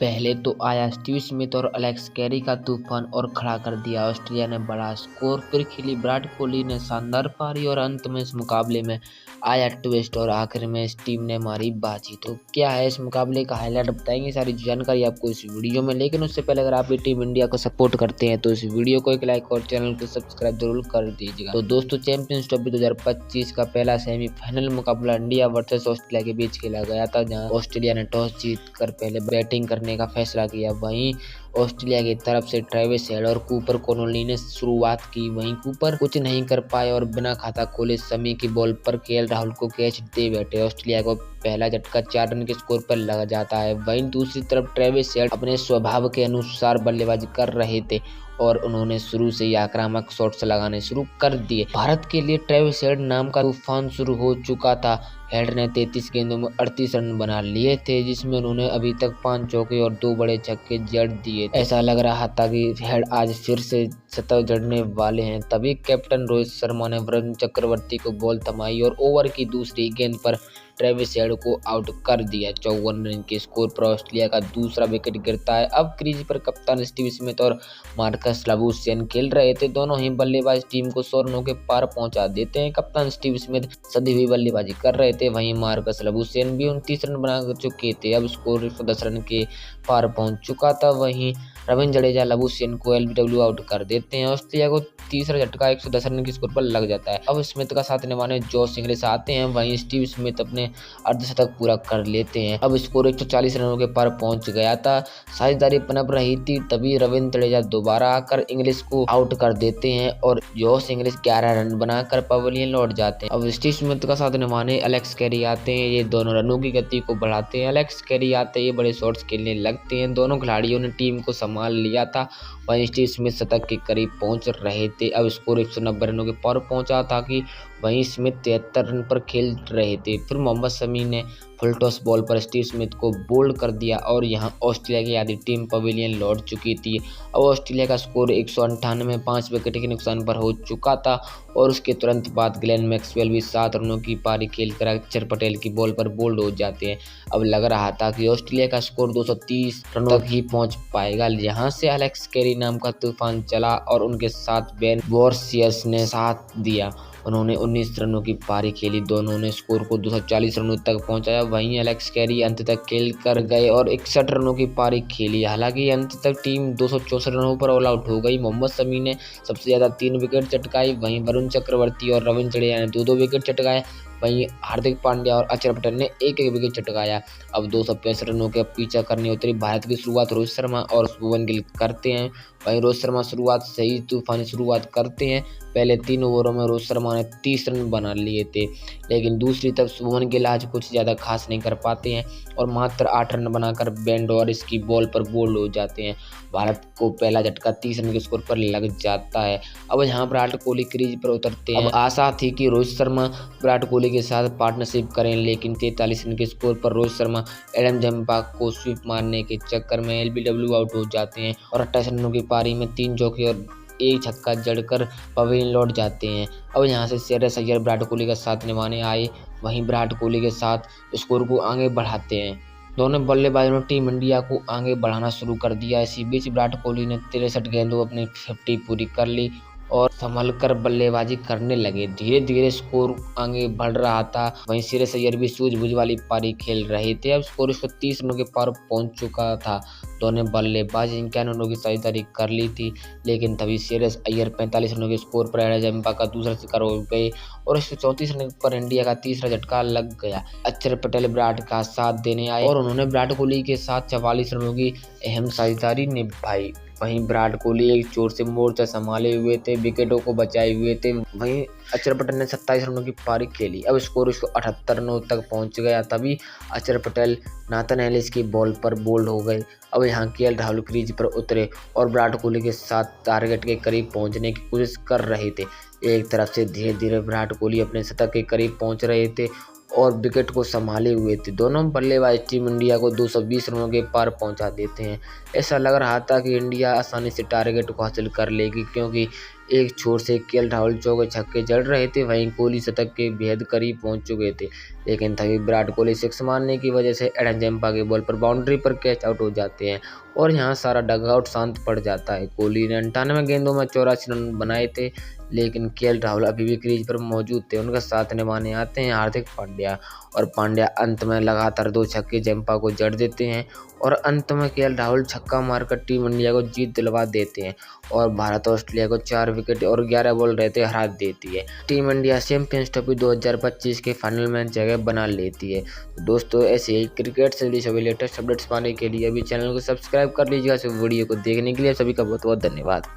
पहले तो आया स्टीव स्मिथ और एलेक्स कैरी का तूफान और खड़ा कर दिया ऑस्ट्रेलिया ने बड़ा स्कोर। फिर खेली विराट कोहली ने शानदार पारी और अंत में इस मुकाबले में आया ट्विस्ट और आखिर में इस टीम ने मारी बाजी। तो क्या है इस मुकाबले का हाईलाइट बताएंगे, सारी जानकारी आपको इस वीडियो में। लेकिन उससे पहले अगर आप भी टीम इंडिया को सपोर्ट करते हैं तो इस वीडियो को एक लाइक और चैनल को सब्सक्राइब जरूर कर दीजिएगा। तो दोस्तों, चैंपियंस ट्रॉफी 2025 का पहला सेमीफाइनल मुकाबला इंडिया वर्सेस ऑस्ट्रेलिया के बीच खेला गया था, जहां ऑस्ट्रेलिया ने टॉस जीतकर पहले बैटिंग करने का फैसला किया। वहीं ऑस्ट्रेलिया की तरफ से ट्रेविस हेड और कूपर कॉनोली ने शुरुआत की। वहीं कूपर कुछ नहीं कर पाए और बिना खाता खोले शमी की बॉल पर केएल राहुल को कैच दे बैठे। ऑस्ट्रेलिया को पहला झटका 4 रन के स्कोर पर लग जाता है। वहीं दूसरी तरफ ट्रेविस हेड अपने स्वभाव के अनुसार बल्लेबाजी कर रहे थे और उन्होंने शुरू से ही आक्रामक शॉट्स लगाने शुरू कर दिए। भारत के लिए ट्रेविस हेड नाम का तूफान शुरू हो चुका था। हेड ने 33 गेंदों में 38 रन बना लिए थे, जिसमें उन्होंने अभी तक 5 चौके और 2 बड़े छक्के जड़ दिए। ऐसा लग रहा था कि हेड आज फिर से शतक जड़ने वाले हैं। तभी कैप्टन रोहित शर्मा ने वरुण चक्रवर्ती को बॉल थमाई और ओवर की दूसरी गेंद पर ट्रेविस हेड को आउट कर दिया। 54 रन के स्कोर पर ऑस्ट्रेलिया का दूसरा विकेट गिरता है। अब क्रीज पर कप्तान स्टीव स्मिथ और मार्कस लाबुशेन खेल रहे थे। दोनों ही बल्लेबाज टीम को 100 रनों के पार पहुंचा देते हैं। कप्तान स्टीव स्मिथ सदी हुई बल्लेबाजी कर रहे थे, वहीं मार्कस लाबुशेन भी 29 रन बना चुके थे। अब स्कोर 110 रन के पार पहुंच चुका था। वहीं रविंद्र जडेजा लाबुशेन को एलबीडब्ल्यू आउट कर देते हैं। ऑस्ट्रेलिया को तीसरा झटका 110 रन के स्कोर पर लग जाता है। अब स्मिथ का साथ निभाने जॉश इंग्लिश आते हैं। वहीं स्टीव स्मिथ अपने अर्धशतक पूरा कर लेते हैं। अब स्कोर 140 रनों के पार पहुंच गया था। साझेदारी पनप रही थी, तभी रविंद्र जडेजा दोबारा आकर इंग्लिश को आउट कर देते हैं और जॉश इंग्लिश 11 रन बनाकर पवेलियन लौट जाते हैं। अब स्टीव स्मिथ का साथ निभाने एलेक्स कैरी आते हैं। ये दोनों रनों की गति को बढ़ाते हैं। एलेक्स कैरी आते ही बड़े शॉट्स खेलने लगते हैं। दोनों खिलाड़ियों ने टीम को संभाल लिया था। वहीं स्टीव स्मिथ शतक के करीब पहुंच रहे थे। अब स्कोर 190 रनों के पार पहुंचा था कि वहीं स्मिथ 73 रन पर खेल रहे थे। फिर मोहम्मद शमी ने फुल टॉस बॉल पर स्टीव स्मिथ को बोल्ड कर दिया और यहां ऑस्ट्रेलिया की आधी टीम पवेलियन लौट चुकी थी। अब ऑस्ट्रेलिया का स्कोर 198 में 5 विकेट के नुकसान पर हो चुका था और उसके तुरंत बाद ग्लेन मैक्सवेल भी 7 रनों की पारी खेलकर अक्षर पटेल की बॉल पर बोल्ड हो जाते हैं। अब लग रहा था कि ऑस्ट्रेलिया का स्कोर 230 रनों तक ही पहुंच पाएगा। यहाँ से एलेक्स कैरी नाम का तूफान चला और उनके साथ बेन वॉर्सियस ने साथ दिया। उन्होंने 19 रनों की पारी खेली। दोनों ने स्कोर को 240 रनों तक पहुंचाया। वहीं एलेक्स कैरी अंत तक खेल कर गए और 61 रनों की पारी खेली। हालांकि अंत तक टीम 264 रनों पर ऑल आउट हो गई। मोहम्मद शमी ने सबसे ज्यादा 3 विकेट चटकाई। वहीं वरुण चक्रवर्ती और रविंद्र जडेजा ने 2-2 विकेट चटकाए। वहीं हार्दिक पांड्या और अक्षर पटेल ने 1-1 विकेट चटकाया। अब 265 रनों के पीछा करने उतरी भारत की शुरुआत रोहित शर्मा और शुभमन गिल करते हैं। वहीं रोहित शर्मा शुरुआत से ही तूफानी शुरुआत करते हैं। पहले 3 ओवरों में रोहित शर्मा ने 30 रन बना लिए थे, लेकिन दूसरी तरफ शुभमन गिल आज कुछ ज़्यादा खास नहीं कर पाते हैं और मात्र 8 रन बनाकर बेन डोरिस की बॉल पर बोल्ड हो जाते हैं। भारत को पहला झटका 30 रन के स्कोर पर लग जाता है। अब यहाँ विराट कोहली क्रीज पर उतरते हैं। अब आशा थी कि रोहित शर्मा विराट कोहली के साथ पार्टनरशिप करें, लेकिन 43 रन के स्कोर पर रोहित शर्मा एडम जंपा को स्वीप मारने के चक्कर में एलबीडब्ल्यू आउट हो जाते हैं और 28 रनों की पारी में 3 चौके और 1 छक्का जड़कर पवेलियन लौट जाते हैं। अब यहाँ से श्रेयस अय्यर विराट कोहली का साथ निभाने आए। वहीं विराट कोहली के साथ स्कोर को आगे बढ़ाते हैं। दोनों बल्लेबाजों ने टीम इंडिया को आगे बढ़ाना शुरू कर दिया। इसी बीच विराट कोहली ने 63 गेंदों अपनी 50 पूरी कर ली और संभल कर बल्लेबाजी करने लगे। धीरे धीरे स्कोर आगे बढ़ रहा था। वहीं श्रेयस अय्यर भी सूझबूझ वाली पारी खेल रहे थे। अब स्कोर 130 रनों के पार पहुंच चुका था। दोनों बल्लेबाज 51 रनों की साझेदारी कर ली थी, लेकिन तभी श्रेयस अय्यर 45 रनों के स्कोर पर एडम जंपा का दूसरा शिकार हो गए और 134 रन पर इंडिया का तीसरा झटका लग गया। अक्षर पटेल विराट का साथ देने आए और उन्होंने विराट कोहली के साथ 44 रनों की अहम साझेदारी निभाई। वहीं विराट कोहली एक चोट से मोर्चा संभाले हुए थे, विकेटों को बचाए हुए थे। वहीं अक्षर पटेल ने 27 रनों की पारी खेली। अब स्कोर 178 रनों तक पहुंच गया। तभी अक्षर पटेल नाथन एलिस की बॉल पर बोल्ड हो गए। अब यहाँ केएल राहुल क्रीज पर उतरे और विराट कोहली के साथ टारगेट के करीब पहुंचने की कोशिश कर रहे थे। एक तरफ से धीरे धीरे विराट कोहली अपने शतक के करीब पहुंच रहे थे और विकेट को संभाले हुए थे। दोनों बल्लेबाज टीम इंडिया को 220 रनों के पार पहुंचा देते हैं। ऐसा लग रहा था कि इंडिया आसानी से टारगेट को हासिल कर लेगी, क्योंकि एक छोर से केएल राहुल चौके छक्के जड़ रहे थे, वहीं कोहली शतक के बेहद करीब पहुंच चुके थे, लेकिन तभी विराट कोहली सिक्स मारने की वजह से एडन जंपा के बॉल पर बाउंड्री पर कैच आउट हो जाते हैं और यहाँ सारा डगआउट शांत पड़ जाता है। कोहली ने 98 गेंदों में 84 रन बनाए थे, लेकिन केएल राहुल अभी भी क्रीज पर मौजूद थे। उनका साथ निभाने आते हैं हार्दिक पांड्या, और पांड्या अंत में लगातार 2 छक्के जंपा को जड़ देते हैं और अंत में केएल राहुल छक्का मारकर टीम इंडिया को जीत दिलवा देते हैं और भारत ऑस्ट्रेलिया को 4 विकेट और 11 बॉल रहते हरा देती है। टीम इंडिया चैंपियंस ट्रॉफी 2025 के फाइनल में जगह बना लेती है। तो दोस्तों, ऐसे ही क्रिकेट से जुड़ी सभी लेटेस्ट अपडेट्स पाने के लिए अभी चैनल को सब्सक्राइब कर लीजिएगा। वीडियो को देखने के लिए सभी का बहुत बहुत धन्यवाद।